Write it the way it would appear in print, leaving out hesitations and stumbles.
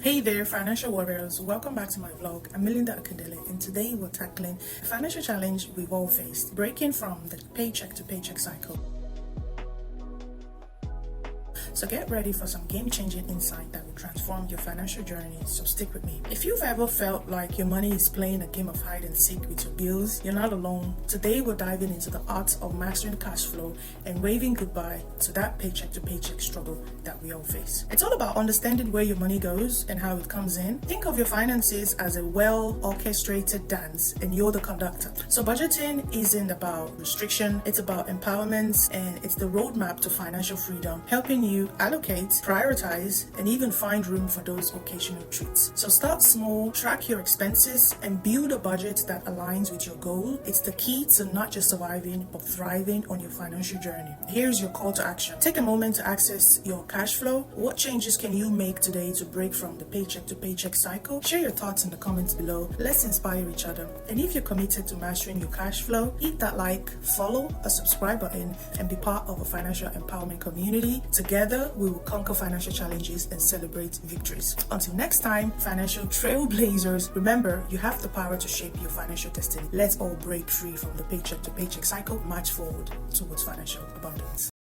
Hey there, financial warriors. Welcome back to my vlog. I'm Melinda Akindele, and today we're tackling a financial challenge we've all faced, breaking from the paycheck to paycheck cycle. So get ready for some game-changing insight that will transform your financial journey, so stick with me. If you've ever felt like your money is playing a game of hide and seek with your bills, you're not alone. Today we're diving into the art of mastering cash flow and waving goodbye to that paycheck to paycheck struggle that we all face. It's all about understanding where your money goes and how it comes in. Think of your finances as a well-orchestrated dance and you're the conductor. So budgeting isn't about restriction, it's about empowerment, and it's the roadmap to financial freedom, helping you allocate, prioritize, and even find room for those occasional treats. So start small, track your expenses, and build a budget that aligns with your goal. It's the key to not just surviving, but thriving on your financial journey. Here's your call to action. Take a moment to access your cash flow. What changes can you make today to break from the paycheck to paycheck cycle? Share your thoughts in the comments below. Let's inspire each other. And if you're committed to mastering your cash flow, hit that like, follow, or subscribe button, and be part of a financial empowerment community. Together, we will conquer financial challenges and celebrate victories. Until next time, financial trailblazers, remember, you have the power to shape your financial destiny. Let's all break free from the paycheck to paycheck cycle, march forward towards financial abundance.